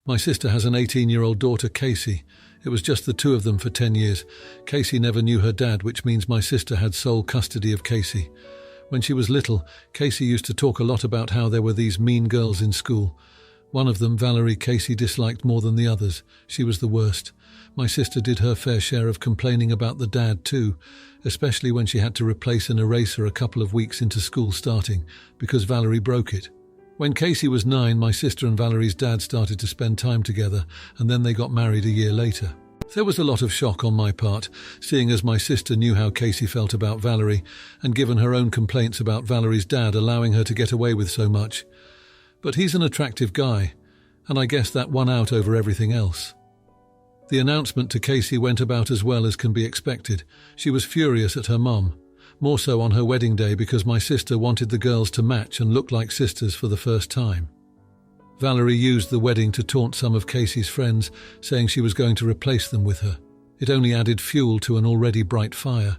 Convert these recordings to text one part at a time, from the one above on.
My sister has an 18-year-old daughter, Casey. It was just the two of them for 10 years. Casey never knew her dad, which means my sister had sole custody of Casey. When she was little, Casey used to talk a lot about how there were these mean girls in school. One of them, Valerie, Casey disliked more than the others. She was the worst. My sister did her fair share of complaining about the dad too, especially when she had to replace an eraser a couple of weeks into school starting, because Valerie broke it. When Casey was 9, my sister and Valerie's dad started to spend time together, and then they got married a year later. There was a lot of shock on my part, seeing as my sister knew how Casey felt about Valerie, and given her own complaints about Valerie's dad allowing her to get away with so much. But he's an attractive guy, and I guess that won out over everything else. The announcement to Casey went about as well as can be expected. She was furious at her mum, more so on her wedding day because my sister wanted the girls to match and look like sisters for the first time. Valerie used the wedding to taunt some of Casey's friends, saying she was going to replace them with her. It only added fuel to an already bright fire.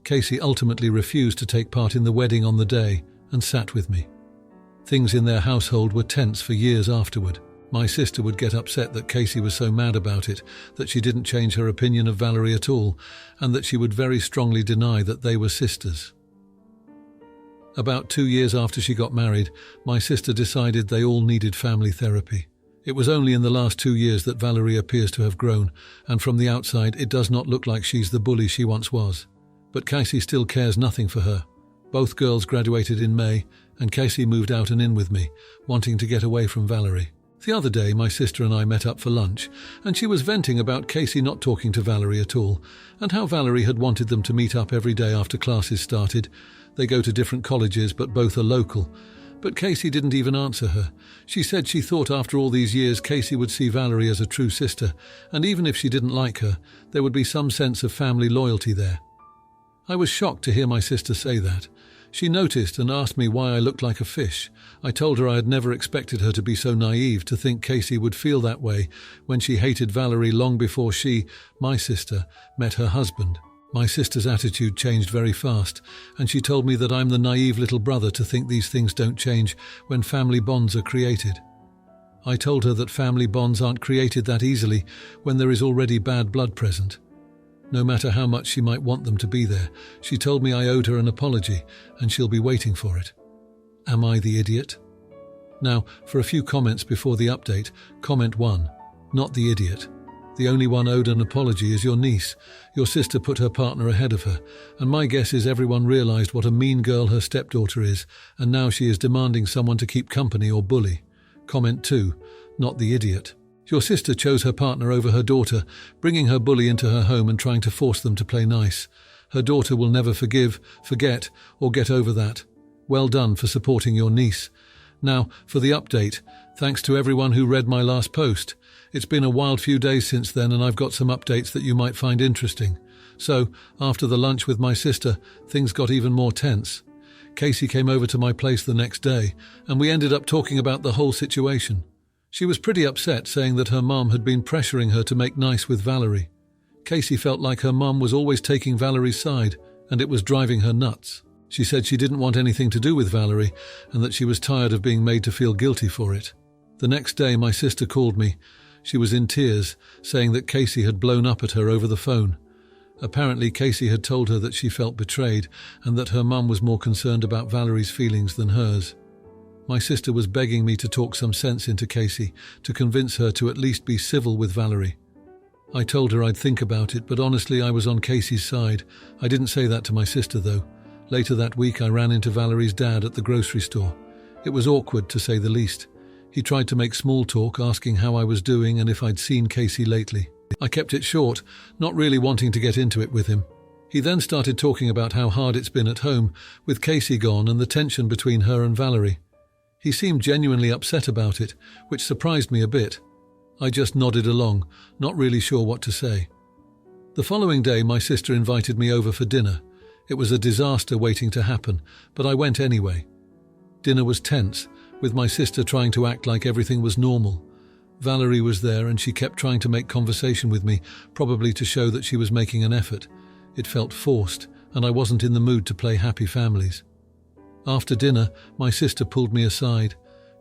Casey ultimately refused to take part in the wedding on the day and sat with me. Things in their household were tense for years afterward. My sister would get upset that Casey was so mad about it, that she didn't change her opinion of Valerie at all, and that she would very strongly deny that they were sisters. About 2 years after she got married, my sister decided they all needed family therapy. It was only in the last 2 years that Valerie appears to have grown, and from the outside it does not look like she's the bully she once was. But Casey still cares nothing for her. Both girls graduated in May, and Casey moved out and in with me, wanting to get away from Valerie. The other day, my sister and I met up for lunch, and she was venting about Casey not talking to Valerie at all, and how Valerie had wanted them to meet up every day after classes started. They go to different colleges, but both are local. But Casey didn't even answer her. She said she thought after all these years Casey would see Valerie as a true sister, and even if she didn't like her, there would be some sense of family loyalty there. I was shocked to hear my sister say that. She noticed and asked me why I looked like a fish. I told her I had never expected her to be so naive to think Casey would feel that way when she hated Valerie long before she, my sister, met her husband. My sister's attitude changed very fast, and she told me that I'm the naive little brother to think these things don't change when family bonds are created. I told her that family bonds aren't created that easily when there is already bad blood present. No matter how much she might want them to be there, she told me I owed her an apology, and she'll be waiting for it. Am I the idiot? Now, for a few comments before the update. Comment 1. Not the idiot. The only one owed an apology is your niece. Your sister put her partner ahead of her, and my guess is everyone realized what a mean girl her stepdaughter is, and now she is demanding someone to keep company or bully. Comment 2. Not the idiot. Your sister chose her partner over her daughter, bringing her bully into her home and trying to force them to play nice. Her daughter will never forgive, forget, or get over that. Well done for supporting your niece. Now, for the update. Thanks to everyone who read my last post. It's been a wild few days since then, and I've got some updates that you might find interesting. So, after the lunch with my sister, things got even more tense. Casey came over to my place the next day, and we ended up talking about the whole situation. She was pretty upset, saying that her mum had been pressuring her to make nice with Valerie. Casey felt like her mum was always taking Valerie's side, and it was driving her nuts. She said she didn't want anything to do with Valerie, and that she was tired of being made to feel guilty for it. The next day, my sister called me. She was in tears, saying that Casey had blown up at her over the phone. Apparently, Casey had told her that she felt betrayed, and that her mum was more concerned about Valerie's feelings than hers. My sister was begging me to talk some sense into Casey, to convince her to at least be civil with Valerie. I told her I'd think about it, but honestly I was on Casey's side. I didn't say that to my sister though. Later that week I ran into Valerie's dad at the grocery store. It was awkward to say the least. He tried to make small talk, asking how I was doing and if I'd seen Casey lately. I kept it short, not really wanting to get into it with him. He then started talking about how hard it's been at home, with Casey gone and the tension between her and Valerie. He seemed genuinely upset about it, which surprised me a bit. I just nodded along, not really sure what to say. The following day, my sister invited me over for dinner. It was a disaster waiting to happen, but I went anyway. Dinner was tense, with my sister trying to act like everything was normal. Valerie was there and she kept trying to make conversation with me, probably to show that she was making an effort. It felt forced, and I wasn't in the mood to play happy families. After dinner, my sister pulled me aside.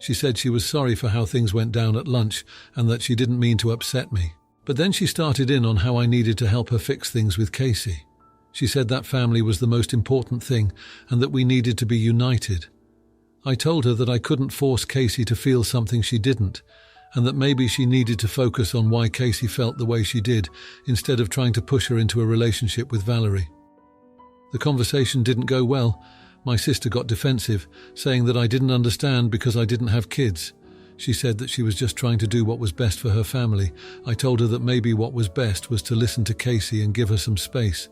She said she was sorry for how things went down at lunch and that she didn't mean to upset me. But then she started in on how I needed to help her fix things with Casey. She said that family was the most important thing and that we needed to be united. I told her that I couldn't force Casey to feel something she didn't, and that maybe she needed to focus on why Casey felt the way she did instead of trying to push her into a relationship with Valerie. The conversation didn't go well. My sister got defensive, saying that I didn't understand because I didn't have kids. She said that she was just trying to do what was best for her family. I told her that maybe what was best was to listen to Casey and give her some space.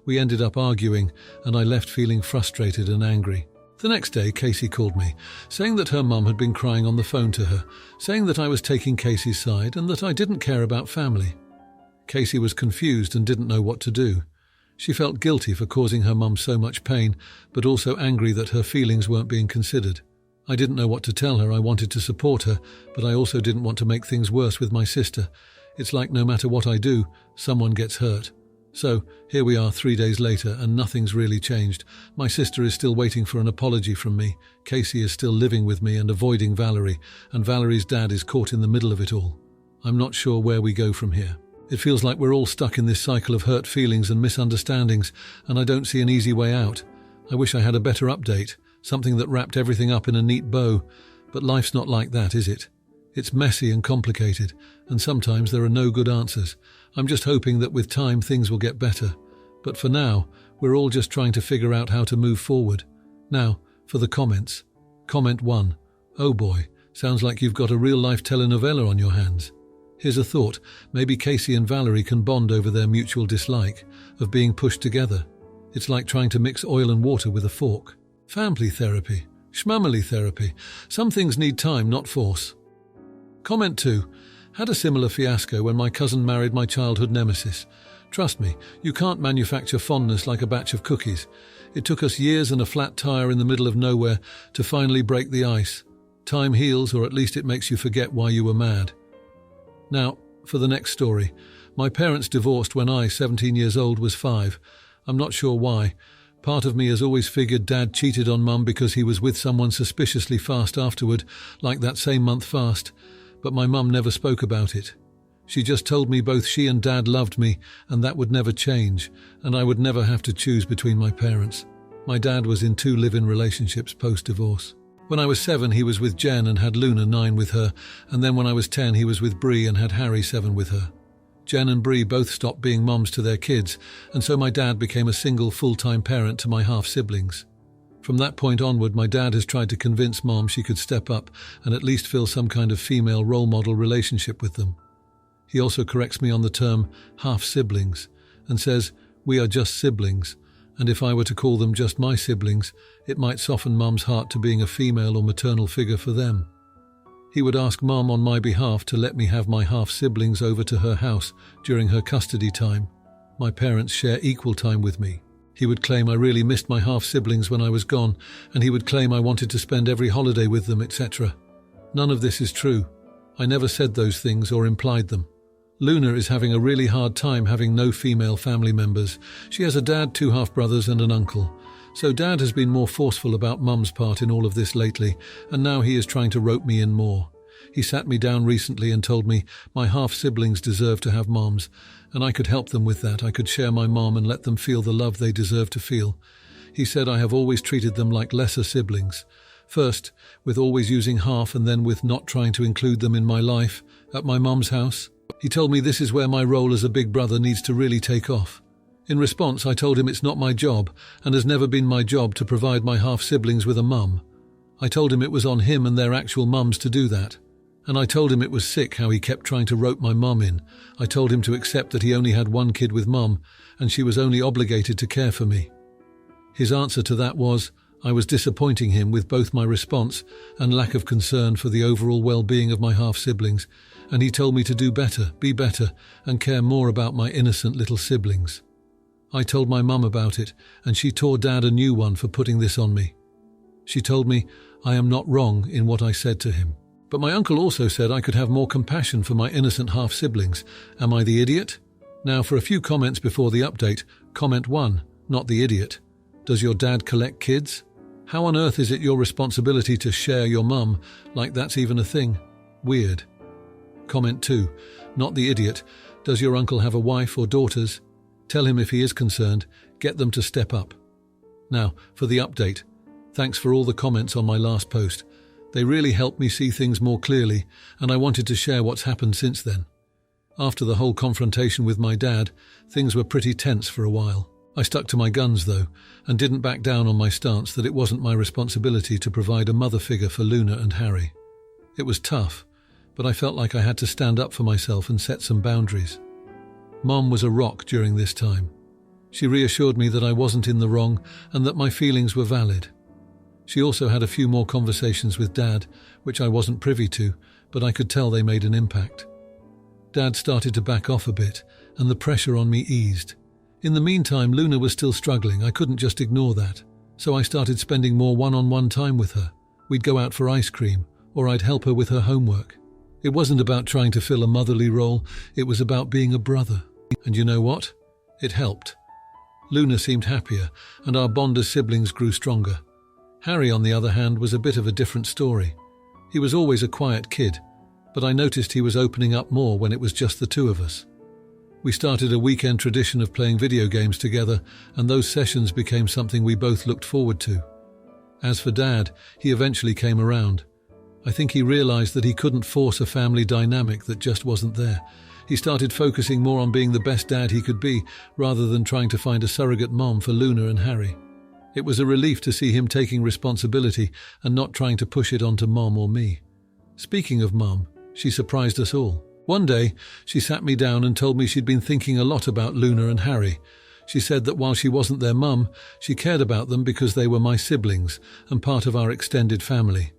We ended up arguing, and I left feeling frustrated and angry. The next day, Casey called me, saying that her mum had been crying on the phone to her, saying that I was taking Casey's side and that I didn't care about family. Casey was confused and didn't know what to do. She felt guilty for causing her mum so much pain, but also angry that her feelings weren't being considered. I didn't know what to tell her. I wanted to support her, but I also didn't want to make things worse with my sister. It's like no matter what I do, someone gets hurt. So, here we are 3 days later, and nothing's really changed. My sister is still waiting for an apology from me. Casey is still living with me and avoiding Valerie, and Valerie's dad is caught in the middle of it all. I'm not sure where we go from here. It feels like we're all stuck in this cycle of hurt feelings and misunderstandings, and I don't see an easy way out. I wish I had a better update, something that wrapped everything up in a neat bow, but life's not like that, is it? It's messy and complicated, and sometimes there are no good answers. I'm just hoping that with time things will get better. But for now, we're all just trying to figure out how to move forward. Now, for the comments. Comment 1. Oh boy, sounds like you've got a real-life telenovela on your hands. Here's a thought. Maybe Casey and Valerie can bond over their mutual dislike of being pushed together. It's like trying to mix oil and water with a fork. Family therapy. Schmamily therapy. Some things need time, not force. Comment 2. Had a similar fiasco when my cousin married my childhood nemesis. Trust me, you can't manufacture fondness like a batch of cookies. It took us years and a flat tire in the middle of nowhere to finally break the ice. Time heals, or at least it makes you forget why you were mad. Now, for the next story. My parents divorced when I, 17 years old, was 5. I'm not sure why. Part of me has always figured Dad cheated on Mum because he was with someone suspiciously fast afterward, like that same month fast. But my mum never spoke about it. She just told me both she and Dad loved me, and that would never change, and I would never have to choose between my parents. My dad was in 2 live-in relationships post-divorce. When I was 7, he was with Jen and had Luna 9 with her, and then when I was 10, he was with Bree and had Harry 7 with her. Jen and Bree both stopped being mums to their kids, and so my dad became a single full-time parent to my half-siblings. From that point onward, my dad has tried to convince Mom she could step up and at least feel some kind of female role model relationship with them. He also corrects me on the term half-siblings and says, we are just siblings, and if I were to call them just my siblings, it might soften Mum's heart to being a female or maternal figure for them. He would ask Mum on my behalf to let me have my half-siblings over to her house during her custody time. My parents share equal time with me. He would claim I really missed my half-siblings when I was gone, and he would claim I wanted to spend every holiday with them, etc. None of this is true. I never said those things or implied them. Luna is having a really hard time having no female family members. She has a dad, 2 half-brothers and an uncle. So Dad has been more forceful about Mum's part in all of this lately, and now he is trying to rope me in more. He sat me down recently and told me my half-siblings deserve to have moms, and I could help them with that. I could share my mom and let them feel the love they deserve to feel. He said I have always treated them like lesser siblings. First, with always using half, and then with not trying to include them in my life, at my mum's house. He told me this is where my role as a big brother needs to really take off. In response, I told him it's not my job, and has never been my job to provide my half-siblings with a mum. I told him it was on him and their actual mums to do that. And I told him it was sick how he kept trying to rope my mum in. I told him to accept that he only had 1 kid with mum, and she was only obligated to care for me. His answer to that was, I was disappointing him with both my response and lack of concern for the overall well-being of my half-siblings, and he told me to do better, be better, and care more about my innocent little siblings. I told my mum about it, and she tore Dad a new one for putting this on me. She told me I am not wrong in what I said to him. But my uncle also said I could have more compassion for my innocent half-siblings. Am I the idiot? Now for a few comments before the update. Comment 1, not the idiot. Does your dad collect kids? How on earth is it your responsibility to share your mum, like that's even a thing? Weird. Comment 2. Not the idiot. Does your uncle have a wife or daughters? Tell him if he is concerned. Get them to step up. Now, for the update. Thanks for all the comments on my last post. They really helped me see things more clearly, and I wanted to share what's happened since then. After the whole confrontation with my dad, things were pretty tense for a while. I stuck to my guns, though, and didn't back down on my stance that it wasn't my responsibility to provide a mother figure for Luna and Harry. It was tough, but I felt like I had to stand up for myself and set some boundaries. Mom was a rock during this time. She reassured me that I wasn't in the wrong and that my feelings were valid. She also had a few more conversations with Dad, which I wasn't privy to, but I could tell they made an impact. Dad started to back off a bit, and the pressure on me eased. In the meantime, Luna was still struggling. I couldn't just ignore that, so I started spending more one-on-one time with her. We'd go out for ice cream, or I'd help her with her homework. It wasn't about trying to fill a motherly role, it was about being a brother. And you know what? It helped. Luna seemed happier, and our bond as siblings grew stronger. Harry, on the other hand, was a bit of a different story. He was always a quiet kid, but I noticed he was opening up more when it was just the two of us. We started a weekend tradition of playing video games together, and those sessions became something we both looked forward to. As for Dad, he eventually came around. I think he realized that he couldn't force a family dynamic that just wasn't there. He started focusing more on being the best dad he could be, rather than trying to find a surrogate mom for Luna and Harry. It was a relief to see him taking responsibility and not trying to push it onto Mom or me. Speaking of Mom, she surprised us all. One day, she sat me down and told me she'd been thinking a lot about Luna and Harry. She said that while she wasn't their mum, she cared about them because they were my siblings and part of our extended family.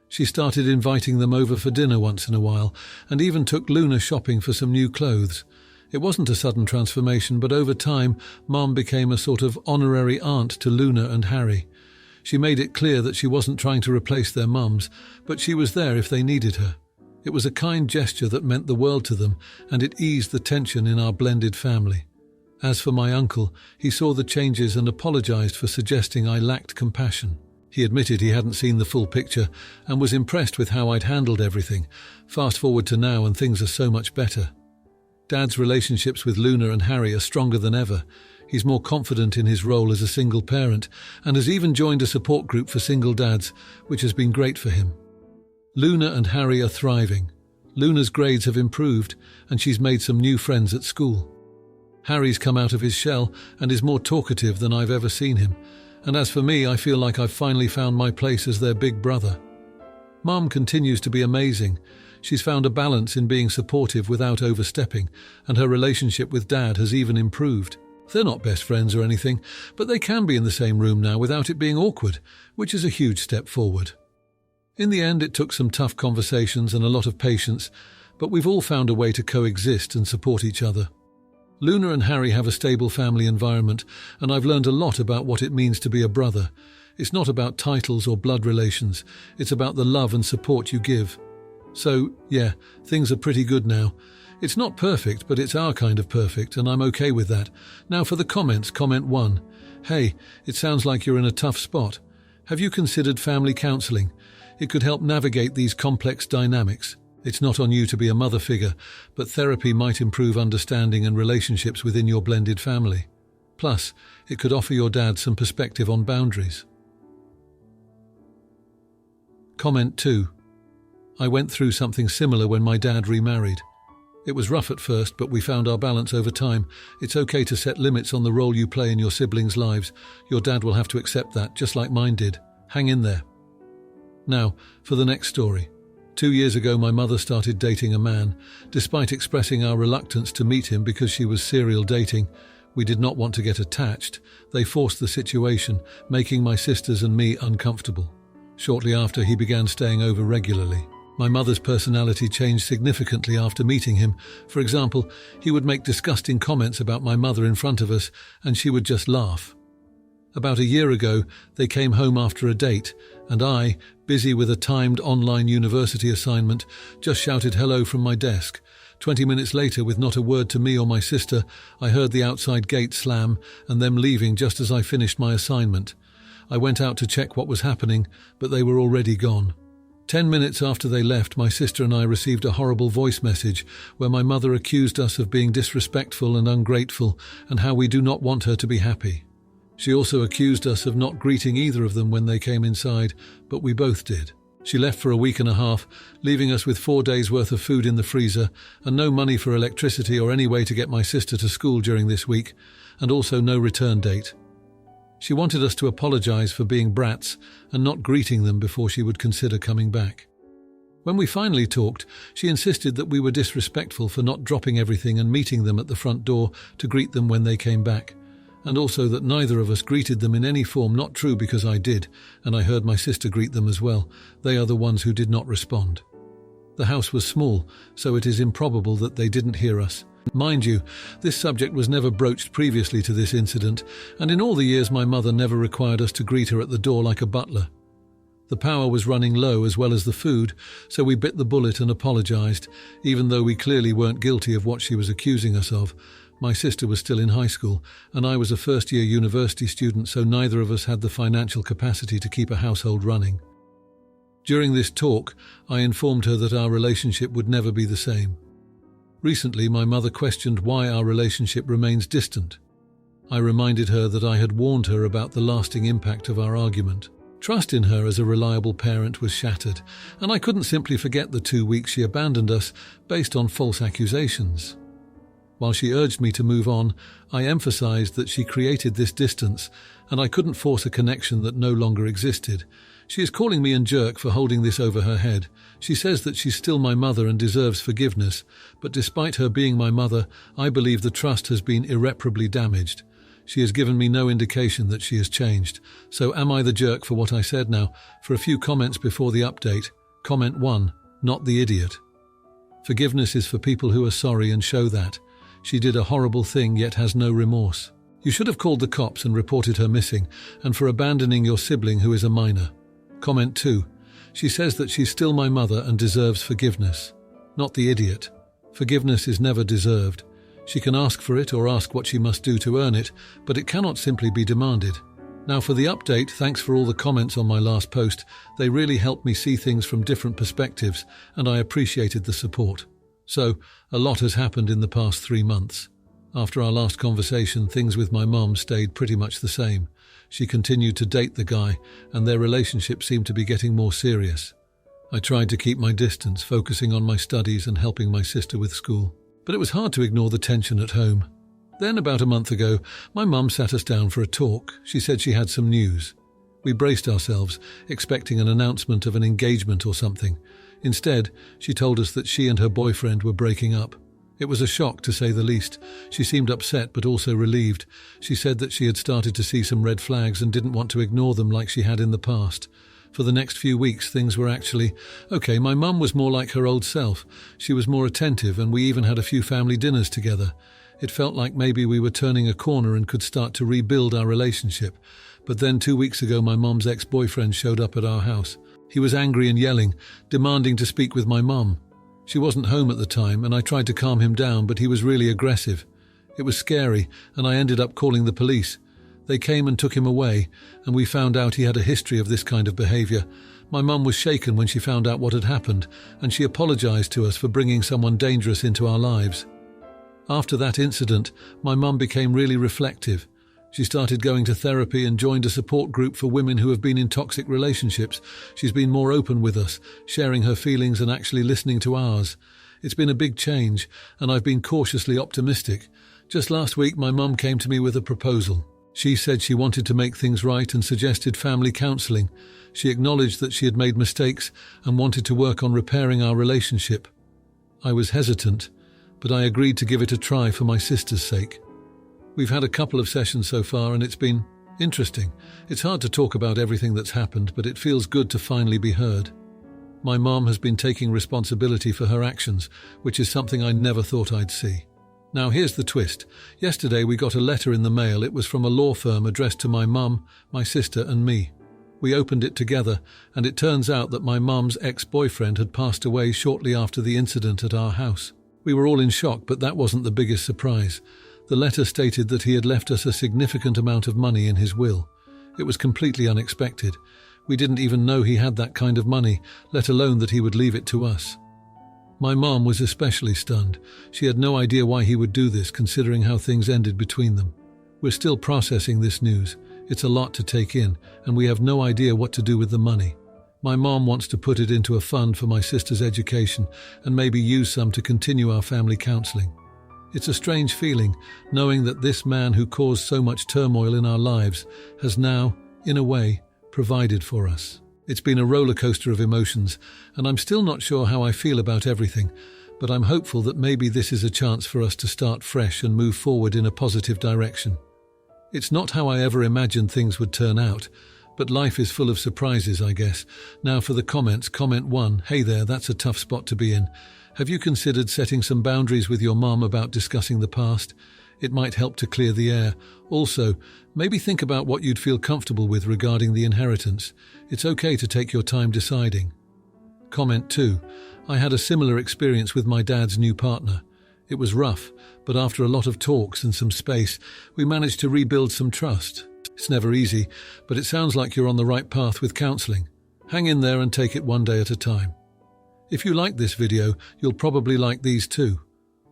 She started inviting them over for dinner once in a while, and even took Luna shopping for some new clothes. It wasn't a sudden transformation, but over time, Mom became a sort of honorary aunt to Luna and Harry. She made it clear that she wasn't trying to replace their mums, but she was there if they needed her. It was a kind gesture that meant the world to them, and it eased the tension in our blended family. As for my uncle, he saw the changes and apologized for suggesting I lacked compassion. He admitted he hadn't seen the full picture and was impressed with how I'd handled everything. Fast forward to now and things are so much better. Dad's relationships with Luna and Harry are stronger than ever. He's more confident in his role as a single parent and has even joined a support group for single dads, which has been great for him. Luna and Harry are thriving. Luna's grades have improved and she's made some new friends at school. Harry's come out of his shell and is more talkative than I've ever seen him. And as for me, I feel like I've finally found my place as their big brother. Mum continues to be amazing. She's found a balance in being supportive without overstepping, and her relationship with Dad has even improved. They're not best friends or anything, but they can be in the same room now without it being awkward, which is a huge step forward. In the end, it took some tough conversations and a lot of patience, but we've all found a way to coexist and support each other. Luna and Harry have a stable family environment, and I've learned a lot about what it means to be a brother. It's not about titles or blood relations, it's about the love and support you give. So, yeah, things are pretty good now. It's not perfect, but it's our kind of perfect, and I'm okay with that. Now for the comments, comment 1. Hey, it sounds like you're in a tough spot. Have you considered family counselling? It could help navigate these complex dynamics. It's not on you to be a mother figure, but therapy might improve understanding and relationships within your blended family. Plus, it could offer your dad some perspective on boundaries. Comment 2. I went through something similar when my dad remarried. It was rough at first, but we found our balance over time. It's okay to set limits on the role you play in your siblings' lives. Your dad will have to accept that, just like mine did. Hang in there. Now, for the next story. 2 years ago, my mother started dating a man. Despite expressing our reluctance to meet him because she was serial dating, we did not want to get attached. They forced the situation, making my sisters and me uncomfortable. Shortly after, he began staying over regularly. My mother's personality changed significantly after meeting him. For example, he would make disgusting comments about my mother in front of us, and she would just laugh. About a year ago, they came home after a date, and I, busy with a timed online university assignment, just shouted hello from my desk. 20 minutes later, with not a word to me or my sister, I heard the outside gate slam and them leaving just as I finished my assignment. I went out to check what was happening, but they were already gone. 10 minutes after they left, my sister and I received a horrible voice message where my mother accused us of being disrespectful and ungrateful and how we do not want her to be happy. She also accused us of not greeting either of them when they came inside, but we both did. She left for a week and a half, leaving us with 4 days' worth of food in the freezer and no money for electricity or any way to get my sister to school during this week, and also no return date. She wanted us to apologize for being brats and not greeting them before she would consider coming back. When we finally talked, she insisted that we were disrespectful for not dropping everything and meeting them at the front door to greet them when they came back, and also that neither of us greeted them in any form. Not true, because I did, and I heard my sister greet them as well. They are the ones who did not respond. The house was small, so it is improbable that they didn't hear us. Mind you, this subject was never broached previously to this incident, and in all the years my mother never required us to greet her at the door like a butler. The power was running low as well as the food, so we bit the bullet and apologized, even though we clearly weren't guilty of what she was accusing us of. My sister was still in high school, and I was a first-year university student, so neither of us had the financial capacity to keep a household running. During this talk, I informed her that our relationship would never be the same. Recently, my mother questioned why our relationship remains distant. I reminded her that I had warned her about the lasting impact of our argument. Trust in her as a reliable parent was shattered, and I couldn't simply forget the 2 weeks she abandoned us based on false accusations. While she urged me to move on, I emphasized that she created this distance, and I couldn't force a connection that no longer existed. She is calling me a jerk for holding this over her head. She says that she's still my mother and deserves forgiveness, but despite her being my mother, I believe the trust has been irreparably damaged. She has given me no indication that she has changed. So am I the jerk for what I said now? For a few comments before the update. Comment 1. Not the idiot. Forgiveness is for people who are sorry and show that. She did a horrible thing yet has no remorse. You should have called the cops and reported her missing, and for abandoning your sibling who is a minor. Comment 2. She says that she's still my mother and deserves forgiveness. Not the idiot. Forgiveness is never deserved. She can ask for it or ask what she must do to earn it, but it cannot simply be demanded. Now for the update, thanks for all the comments on my last post. They really helped me see things from different perspectives, and I appreciated the support. So, a lot has happened in the past 3 months. After our last conversation, things with my mum stayed pretty much the same. She continued to date the guy, and their relationship seemed to be getting more serious. I tried to keep my distance, focusing on my studies and helping my sister with school. But it was hard to ignore the tension at home. Then, about a month ago, my mum sat us down for a talk. She said she had some news. We braced ourselves, expecting an announcement of an engagement or something. Instead, she told us that she and her boyfriend were breaking up. It was a shock, to say the least. She seemed upset but also relieved. She said that she had started to see some red flags and didn't want to ignore them like she had in the past. For the next few weeks, things were actually okay. My mum was more like her old self. She was more attentive, and we even had a few family dinners together. It felt like maybe we were turning a corner and could start to rebuild our relationship. But then 2 weeks ago, my mum's ex-boyfriend showed up at our house. He was angry and yelling, demanding to speak with my mum. She wasn't home at the time, and I tried to calm him down, but he was really aggressive. It was scary, and I ended up calling the police. They came and took him away, and we found out he had a history of this kind of behaviour. My mum was shaken when she found out what had happened, and she apologised to us for bringing someone dangerous into our lives. After that incident, my mum became really reflective. She started going to therapy and joined a support group for women who have been in toxic relationships. She's been more open with us, sharing her feelings and actually listening to ours. It's been a big change, and I've been cautiously optimistic. Just last week, my mum came to me with a proposal. She said she wanted to make things right and suggested family counselling. She acknowledged that she had made mistakes and wanted to work on repairing our relationship. I was hesitant, but I agreed to give it a try for my sister's sake. We've had a couple of sessions so far, and it's been interesting. It's hard to talk about everything that's happened, but it feels good to finally be heard. My mom has been taking responsibility for her actions, which is something I never thought I'd see. Now here's the twist. Yesterday we got a letter in the mail. It was from a law firm addressed to my mum, my sister and me. We opened it together, and it turns out that my mum's ex-boyfriend had passed away shortly after the incident at our house. We were all in shock, but that wasn't the biggest surprise. The letter stated that he had left us a significant amount of money in his will. It was completely unexpected. We didn't even know he had that kind of money, let alone that he would leave it to us. My mom was especially stunned. She had no idea why he would do this, considering how things ended between them. We're still processing this news. It's a lot to take in, and we have no idea what to do with the money. My mom wants to put it into a fund for my sister's education and maybe use some to continue our family counseling. It's a strange feeling, knowing that this man who caused so much turmoil in our lives has now, in a way, provided for us. It's been a roller coaster of emotions, and I'm still not sure how I feel about everything, but I'm hopeful that maybe this is a chance for us to start fresh and move forward in a positive direction. It's not how I ever imagined things would turn out, but life is full of surprises, I guess. Now for the comments. Comment 1. Hey there, that's a tough spot to be in. Have you considered setting some boundaries with your mom about discussing the past? It might help to clear the air. Also, maybe think about what you'd feel comfortable with regarding the inheritance. It's okay to take your time deciding. Comment 2. I had a similar experience with my dad's new partner. It was rough, but after a lot of talks and some space, we managed to rebuild some trust. It's never easy, but it sounds like you're on the right path with counseling. Hang in there and take it one day at a time. If you like this video, you'll probably like these too.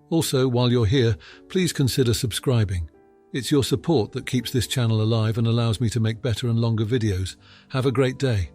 Also, while you're here, please consider subscribing. It's your support that keeps this channel alive and allows me to make better and longer videos. Have a great day.